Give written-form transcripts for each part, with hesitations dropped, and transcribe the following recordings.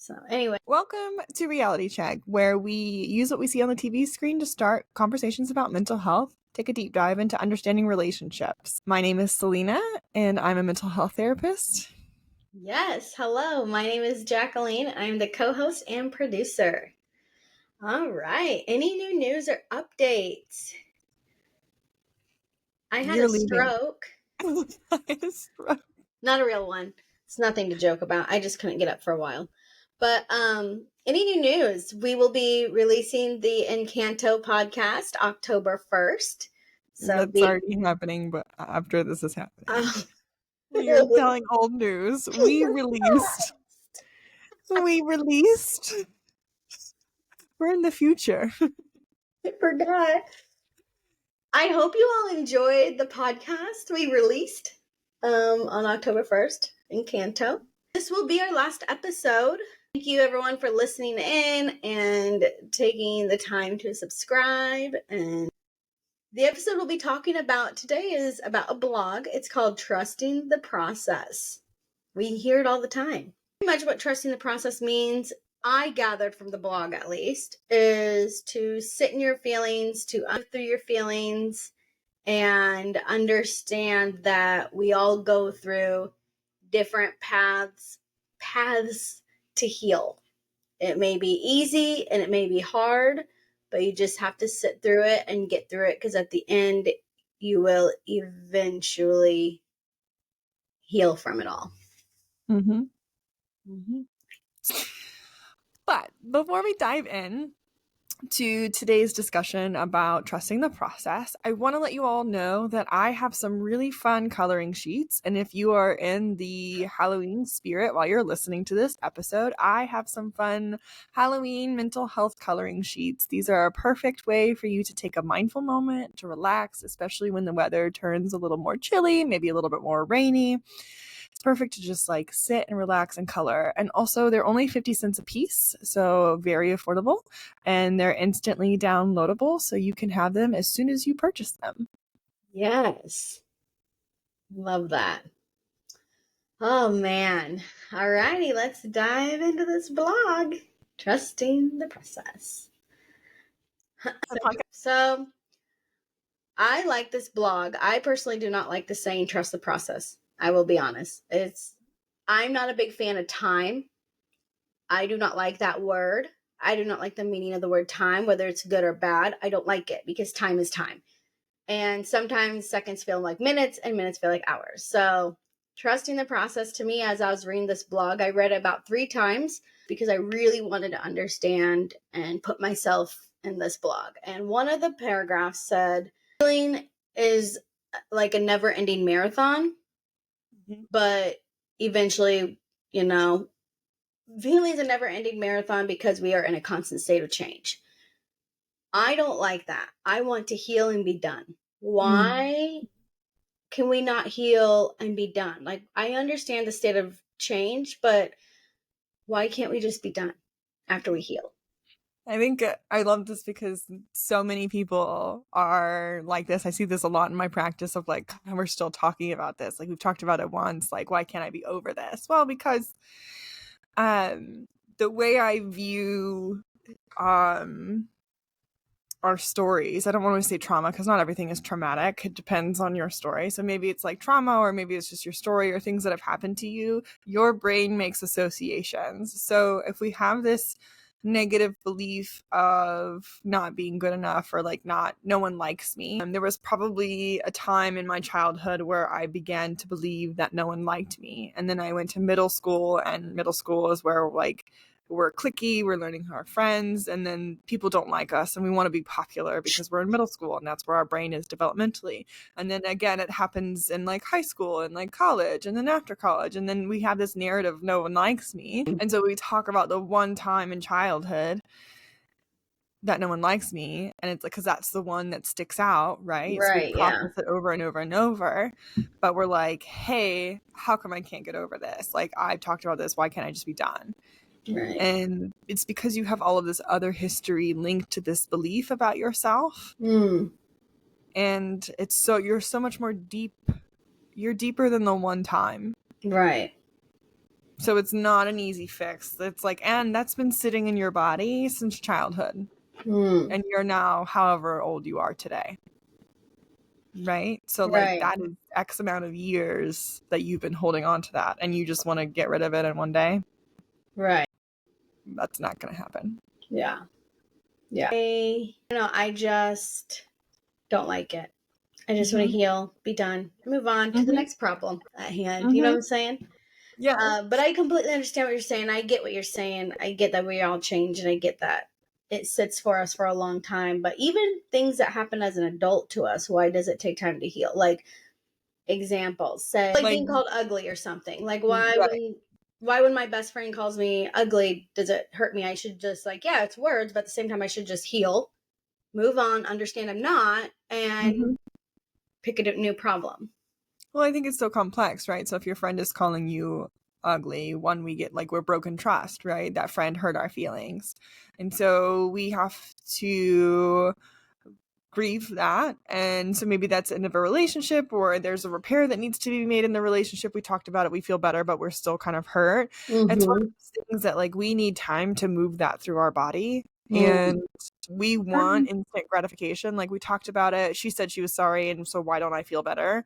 So anyway, welcome to Reality Check, where we use what we see on the TV screen to start conversations about mental health, take a deep dive into understanding relationships. My name is Selena, and I'm a mental health therapist. yes, hello. My name is Jacqueline. I'm the co-host and producer. All right. Any new news or updates? I had You're a leaving. stroke. I had a stroke. Not a real one. It's nothing to joke about. I just couldn't get up for a while. But any new news? We will be releasing the Encanto podcast October 1st. So That's already happening, but after this is happening. um, You're telling old news. We released. We're in the future. I forgot. I hope you all enjoyed the podcast we released on October 1st in Canto. This will be our last episode. Thank you everyone for listening in and taking the time to subscribe. And the episode we'll be talking about today is about a blog. It's called Trusting the Process. We hear it all the time. Pretty much what trusting the process means, I gathered from the blog at least, is to sit in your feelings, to through your feelings, and understand that we all go through different paths to heal. It may be easy and it may be hard, but you just have to sit through it and get through it, because at the end you will eventually heal from it all. Mm-hmm. Mm-hmm. But before we dive in to today's discussion about trusting the process, I want to let you all know that I have some really fun coloring sheets. And if you are in the Halloween spirit while you're listening to this episode, I have some fun Halloween mental health coloring sheets. These are a perfect way for you to take a mindful moment to relax, especially when the weather turns a little more chilly, maybe a little bit more rainy. It's perfect to just like sit and relax and color. And also they're only 50 cents a piece, so very affordable, and they're instantly downloadable, so you can have them as soon as you purchase them. Yes. Love that. Oh man. Alrighty, let's dive into this blog. Trusting the process. So I like this blog. I personally do not like the saying trust the process. I will be honest. I'm not a big fan of time. I do not like that word. I do not like the meaning of the word time, whether it's good or bad. I don't like it because time is time. And sometimes seconds feel like minutes and minutes feel like hours. So trusting the process, to me, as I was reading this blog, I read it about 3 times because I really wanted to understand and put myself in this blog. And one of the paragraphs said, healing is like a never ending marathon, but eventually, healing is a never ending marathon because we are in a constant state of change. I don't like that. I want to heal and be done. Why can we not heal and be done? Like, I understand the state of change, but why can't we just be done after we heal? I think I love this because so many people are like this. I see this a lot in my practice of like, we're still talking about this. Like, we've talked about it once. Like, why can't I be over this? Well, because the way I view our stories, I don't want to say trauma because not everything is traumatic. It depends on your story. So maybe it's like trauma, or maybe it's just your story or things that have happened to you. Your brain makes associations. So if we have this negative belief of not being good enough, or like no one likes me, there was probably a time in my childhood where I began to believe that no one liked me. And then I went to middle school, and middle school is where like we're cliquey, we're learning our friends, and then people don't like us and we want to be popular because we're in middle school and that's where our brain is developmentally. And then again, it happens in like high school and like college, and then after college, and then we have this narrative, no one likes me. And so we talk about the one time in childhood that no one likes me, and it's like, because that's the one that sticks out, right? So we process it over and over and over, but we're like, hey, how come I can't get over this? Like, I've talked about this, why can't I just be done? Right. And it's because you have all of this other history linked to this belief about yourself. And it's so, you're so much more deep. You're deeper than the one time. Right. So it's not an easy fix. It's like, and that's been sitting in your body since childhood. And you're now however old you are today. Right? So like Right. that is X amount of years that you've been holding on to that, and you just want to get rid of it in one day. Right. That's not going to happen. Yeah. Yeah. I just don't like it. I just want to heal, be done, move on to the next problem at hand. You know what I'm saying? Yeah. But I completely understand what you're saying. I get what you're saying. I get that we all change, and I get that it sits for us for a long time. But even things that happen as an adult to us, why does it take time to heal? Like examples, say like being called ugly or something. Like right. why when my best friend calls me ugly, does it hurt me? I should just like, yeah, it's words, but at the same time I should just heal, move on, understand I'm not, and pick a new problem. Well, I think it's so complex, right? So if your friend is calling you ugly, one, we get like we're broken trust, right? That friend hurt our feelings. And so we have to grieve that. And so maybe that's the end of a relationship, or there's a repair that needs to be made in the relationship. We talked about it, we feel better, but we're still kind of hurt. It's one of those things that like we need time to move that through our body. And we want instant gratification. Like we talked about it. She said she was sorry, and so why don't I feel better?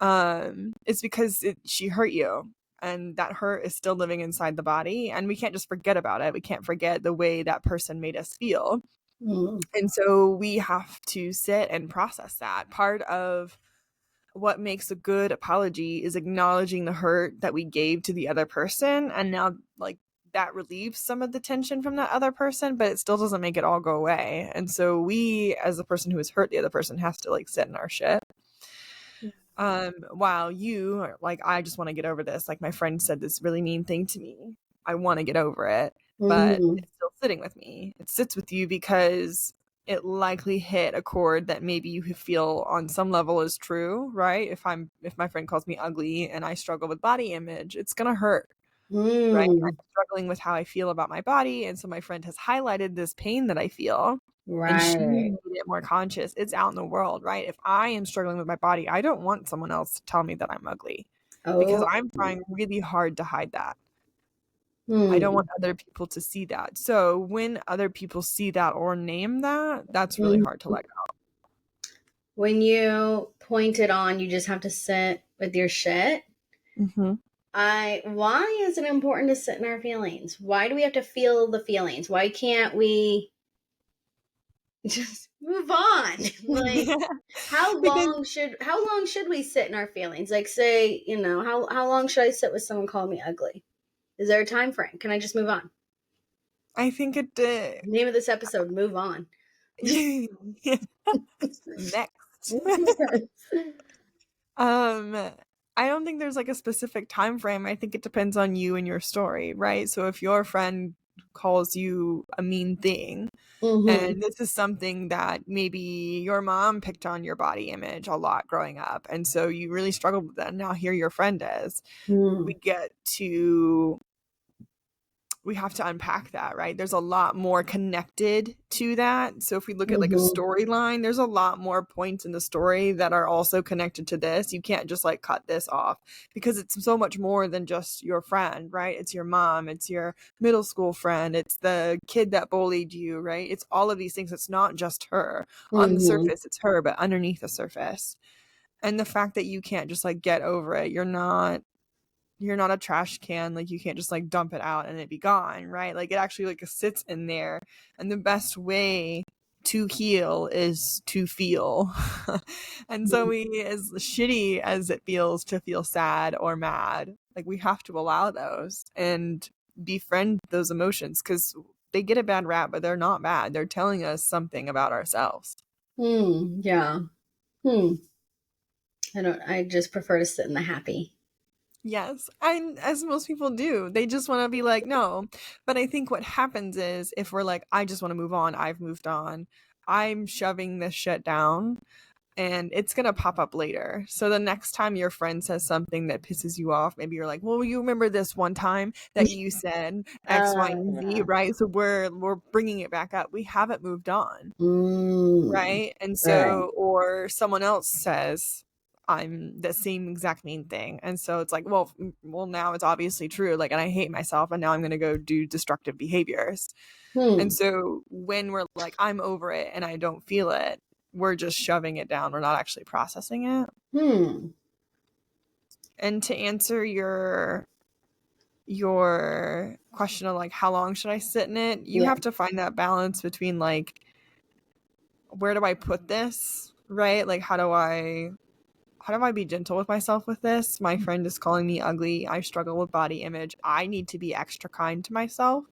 It's because she hurt you, and that hurt is still living inside the body, and we can't just forget about it. We can't forget the way that person made us feel. And so we have to sit and process that. Part of what makes a good apology is acknowledging the hurt that we gave to the other person, and now like that relieves some of the tension from that other person, but it still doesn't make it all go away. And so we, as the person who has hurt the other person, has to like sit in our shit. While you are like, I just want to get over this. Like my friend said this really mean thing to me. I want to get over it, but it's still sitting with me. It sits with you because it likely hit a chord that maybe you feel on some level is true, right? If my friend calls me ugly and I struggle with body image, it's gonna hurt. Right? I'm struggling with how I feel about my body, and so my friend has highlighted this pain that I feel. And she made it more conscious. It's out in the world, right? If I am struggling with my body, I don't want someone else to tell me that I'm ugly because I'm trying really hard to hide that. I don't want other people to see that. So when other people see that or name that, that's really hard to let go. When you point it on, you just have to sit with your shit. Why is it important to sit in our feelings? Why do we have to feel the feelings? Why can't we just move on? Like how long should we sit in our feelings? Like say, how long should I sit with someone calling me ugly? Is there a time frame? Can I just move on? I think it Name of this episode, move on. Next. I don't think there's like a specific time frame. I think it depends on you and your story, right? So if your friend calls you a mean thing, and this is something that maybe your mom picked on your body image a lot growing up, and so you really struggled with that. Now here your friend is. We have to unpack that, right? There's a lot more connected to that. So if we look at like a storyline, there's a lot more points in the story that are also connected to this. You can't just like cut this off because it's so much more than just your friend, right? It's your mom, it's your middle school friend, it's the kid that bullied you, right? It's all of these things. It's not just her. On the surface, it's her, but underneath the surface. And the fact that you can't just like get over it, you're not a trash can. Like you can't just like dump it out and it be gone, right? Like it actually like sits in there, and the best way to heal is to feel. And so as shitty as it feels to feel sad or mad, like we have to allow those and befriend those emotions, because they get a bad rap, but they're not bad. They're telling us something about ourselves. Yeah. I just prefer to sit in the happy. Yes, and as most people do, they just want to be like, no. But I think what happens is if we're like, I just want to move on, I've moved on, I'm shoving this shit down, and it's going to pop up later. So the next time your friend says something that pisses you off, maybe you're like, well, you remember this one time that you said X, Y, and Z, right? So we're bringing it back up. We haven't moved on, right? And so, or someone else says, I'm the same exact main thing. And so it's like, well, now it's obviously true. Like, and I hate myself, and now I'm going to go do destructive behaviors. And so when we're like, I'm over it and I don't feel it, we're just shoving it down. We're not actually processing it. And to answer your question of like, how long should I sit in it? You have to find that balance between like, where do I put this? Right? Like, how do I be gentle with myself with this? My friend is calling me ugly. I struggle with body image. I need to be extra kind to myself.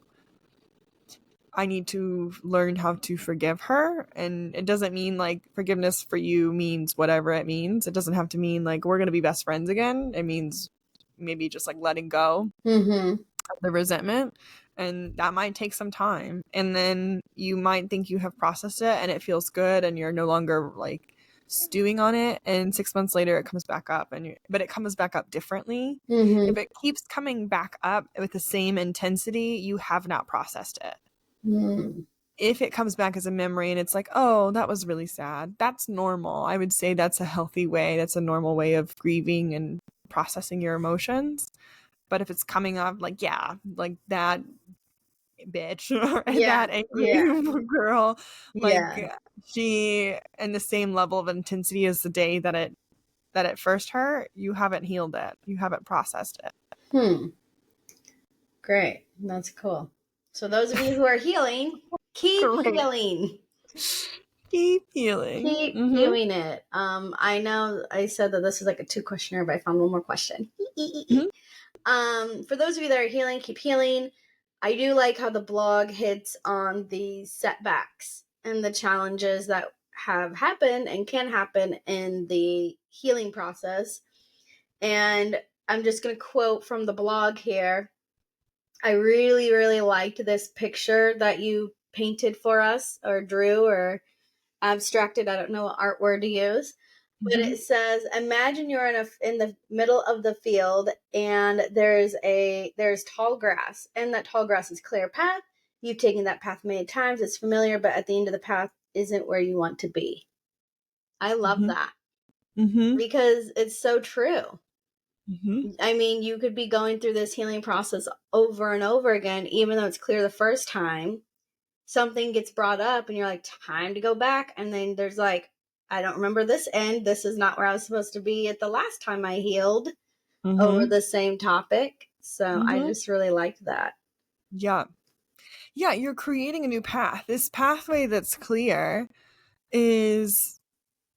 I need to learn how to forgive her. And it doesn't mean like forgiveness for you means whatever it means. It doesn't have to mean like we're going to be best friends again. It means maybe just like letting go of the resentment. And that might take some time. And then you might think you have processed it and it feels good and you're no longer like stewing on it. And 6 months later, it comes back up. But it comes back up differently. If it keeps coming back up with the same intensity, you have not processed it. If it comes back as a memory and it's like, oh, that was really sad, that's normal. I would say that's a healthy way. That's a normal way of grieving and processing your emotions. But if it's coming up like, yeah, like that bitch or that angry girl, like she in the same level of intensity as the day that it first hurt, you haven't healed it. You haven't processed it. Great. That's cool. So those of you who are healing, keep healing. Keep healing. Keep doing it. I know I said that this is like a 2-questioner, but I found one more question. For those of you that are healing, keep healing. I do like how the blog hits on the setbacks and the challenges that have happened and can happen in the healing process. And I'm just going to quote from the blog here. I really, really liked this picture that you painted for us or drew or abstracted. I don't know what art word to use. But it says, imagine you're in the middle of the field and there's tall grass, and that tall grass is clear path. You've taken that path many times. It's familiar, but at the end of the path isn't where you want to be. I love that because it's so true. I mean, you could be going through this healing process over and over again, even though it's clear the first time. Something gets brought up and you're like, time to go back. And then there's like, I don't remember this end. This is not where I was supposed to be at the last time I healed over the same topic. So I just really liked that. Yeah. Yeah, you're creating a new path. This pathway that's clear is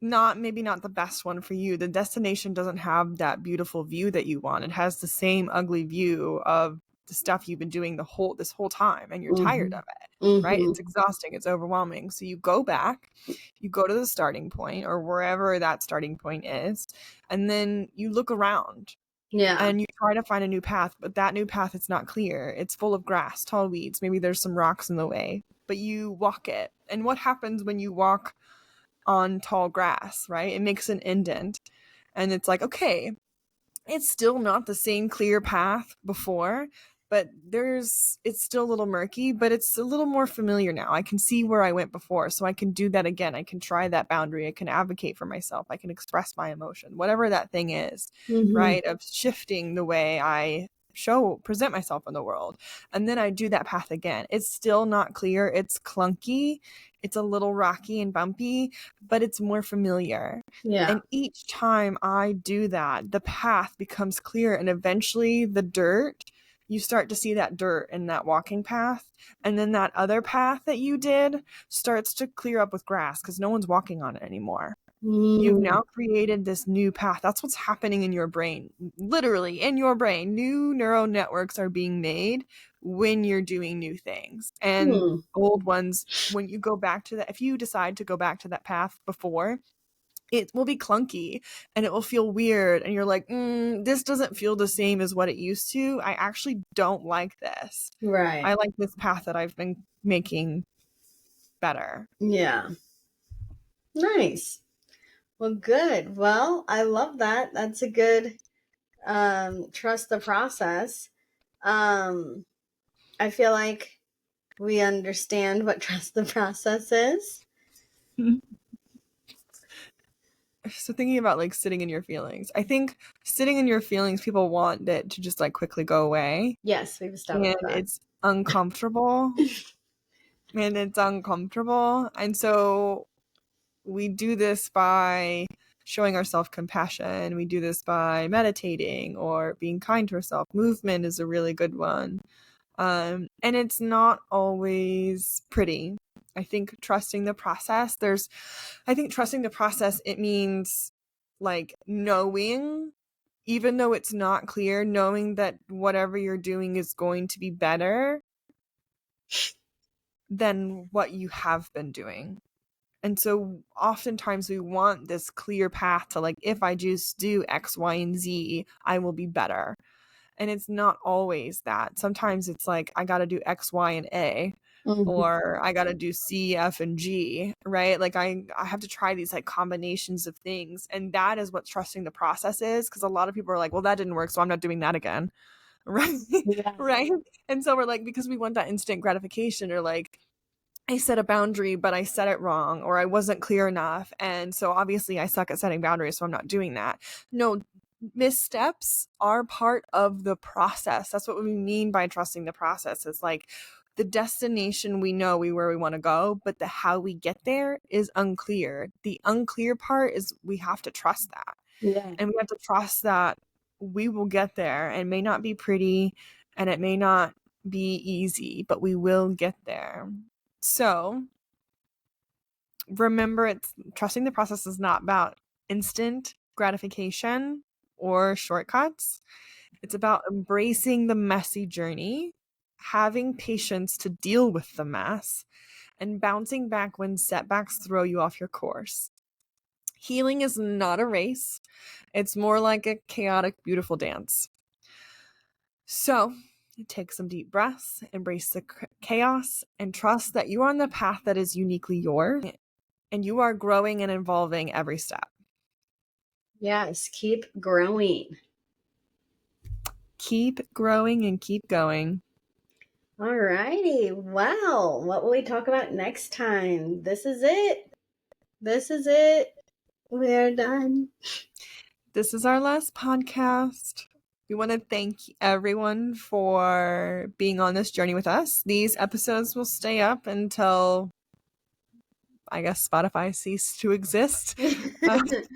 maybe not the best one for you. The destination doesn't have that beautiful view that you want. It has the same ugly view of the stuff you've been doing this whole time, and you're tired of it, right? It's exhausting, it's overwhelming. So you go back, you go to the starting point or wherever that starting point is, and then you look around. Yeah. And you try to find a new path, but that new path is not clear. It's full of grass, tall weeds, maybe there's some rocks in the way, but you walk it. And what happens when you walk on tall grass, right? It makes an indent. And it's like, okay, it's still not the same clear path before, but it's still a little murky, but it's a little more familiar now. I can see where I went before, so I can do that again. I can try that boundary. I can advocate for myself. I can express my emotion, whatever that thing is, right? Of shifting the way I present myself in the world. And then I do that path again. It's still not clear. It's clunky. It's a little rocky and bumpy, but it's more familiar. Yeah. And each time I do that, the path becomes clear, and eventually you start to see that dirt in that walking path. And then that other path that you did starts to clear up with grass because no one's walking on it anymore. You've now created this new path. That's what's happening in your brain. Literally in your brain, new neural networks are being made when you're doing new things. And old ones, when you go back to that, if you decide to go back to that path before, it will be clunky and it will feel weird. And you're like, this doesn't feel the same as what it used to. I actually don't like this. Right. I like this path that I've been making better. Yeah. Nice. Well, good. Well, I love that. That's a good trust the process. I feel like we understand what trust the process is. so thinking about like sitting in your feelings. I think sitting in your feelings, people want it to just like quickly go away. Yes, we've established And that. it's uncomfortable. And so we do this by showing ourselves compassion. We do this by meditating or being kind to ourselves. Movement is a really good one. And it's not always pretty. I think trusting the process, it means like knowing, even though it's not clear, knowing that whatever you're doing is going to be better than what you have been doing. And so oftentimes we want this clear path to like, if I just do X, Y, and Z, I will be better. And it's not always that. Sometimes it's like, I got to do X, Y, and A, or I got to do C, F, and G, right? Like I have to try these like combinations of things. And that is what trusting the process is. Because a lot of people are like, well, that didn't work, so I'm not doing that again. Right. Yeah. Right. And so we're like, because we want that instant gratification, or like, I set a boundary, but I set it wrong, or I wasn't clear enough. And so obviously I suck at setting boundaries, so I'm not doing that. No, missteps are part of the process. That's what we mean by trusting the process. Is like the destination, we know where we want to go, but the how we get there is unclear. The unclear part is we have to trust that. Yeah. And we have to trust that we will get there. And it may not be pretty and it may not be easy, but we will get there. So remember, it's trusting the process is not about instant gratification or shortcuts. It's about embracing the messy journey, having patience to deal with the mess, and bouncing back when setbacks throw you off your course. Healing is not a race. It's more like a chaotic, beautiful dance. So take some deep breaths, embrace the chaos, and trust that you are on the path that is uniquely yours, and you are growing and evolving every step. Yes, keep growing. Keep growing and keep going. All righty. Well, what will we talk about next time? This is it. This is it. We're done. This is our last podcast. We want to thank everyone for being on this journey with us. These episodes will stay up until, I guess, Spotify ceased to exist. Because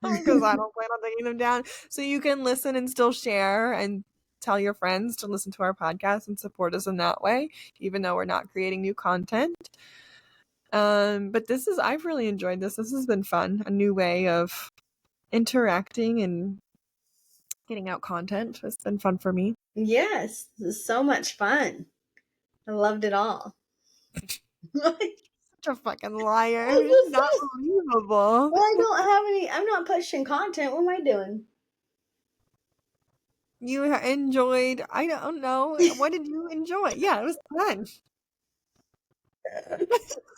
I don't plan on taking them down. So you can listen and still share and tell your friends to listen to our podcast and support us in that way, even though we're not creating new content. But I've really enjoyed this. This has been fun. A new way of interacting and getting out content. It's been fun for me. Yes, so much fun. I loved it all. Such a fucking liar. I just Not said, believable. well, I don't have any. I'm not pushing content. What am I doing? You enjoyed, I don't know. What did you enjoy? Yeah, it was fun.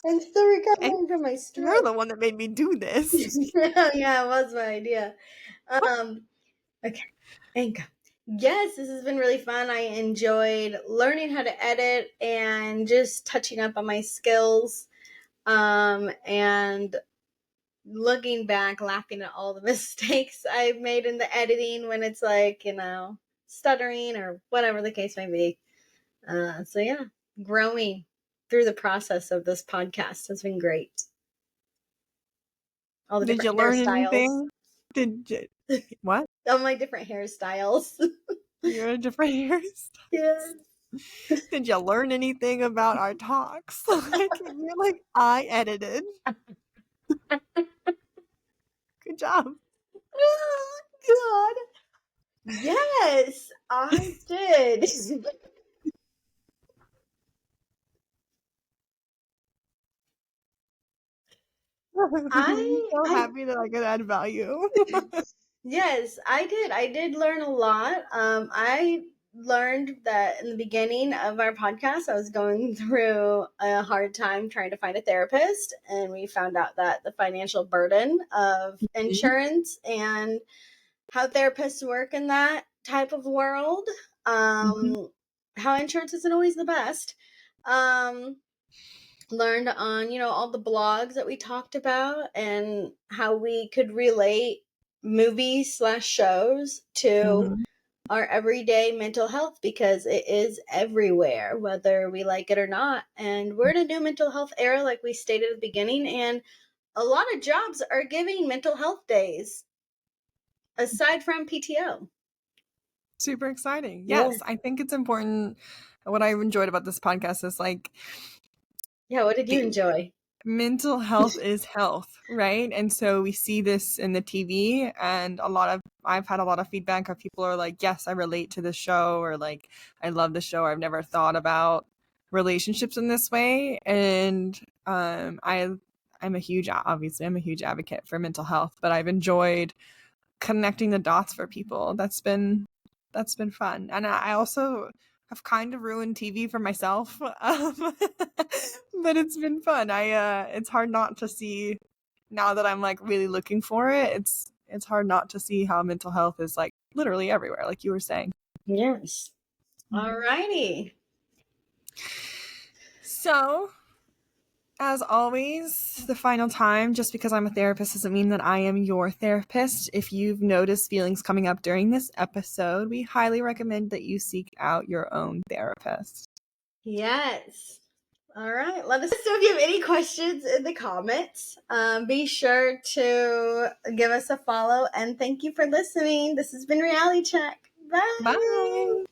I'm still And recovering from my you're stroke. the one that made me do this. Yeah, it was my idea. Okay, Anchor. Yes, this has been really fun. I enjoyed learning how to edit and just touching up on my skills. And looking back, laughing at all the mistakes I've made in the editing when it's like, stuttering or whatever the case may be. So yeah, growing through the process of this podcast has been great. All the Did you different learn hairstyles. anything? What? All my different hairstyles. You're a different ears. Yeah. Did you learn anything about our talks? Like, you're like, I edited. Good job. Oh, God. Yes, I did. I'm so I happy that I could add value. Yes, I did. I did learn a lot. I learned that in the beginning of our podcast, I was going through a hard time trying to find a therapist, and we found out that the financial burden of insurance and how therapists work in that type of world, how insurance isn't always the best. Um, learned on, all the blogs that we talked about and how we could relate movies/shows to our everyday mental health, because it is everywhere, whether we like it or not. And we're in a new mental health era, like we stated at the beginning, and a lot of jobs are giving mental health days aside from PTO. Super exciting. Yeah. Yes, I think it's important. What I enjoyed about this podcast is like Yeah, what did you enjoy? mental health is health, right? And so we see this in the TV, and I've had a lot of feedback of people are like, yes, I relate to the show, or like, I love the show. I've never thought about relationships in this way. And I'm a huge advocate for mental health, but I've enjoyed connecting the dots for people. That's been fun. And I also have kind of ruined TV for myself. But it's been fun. It's hard not to see now that I'm like really looking for it. It's hard not to see how mental health is like literally everywhere, like you were saying. Yes. All righty. So, as always, the final time, just because I'm a therapist doesn't mean that I am your therapist. If you've noticed feelings coming up during this episode, we highly recommend that you seek out your own therapist. Yes. All right. Let us know if you have any questions in the comments. Be sure to give us a follow, and thank you for listening. This has been Reality Check. Bye. Bye.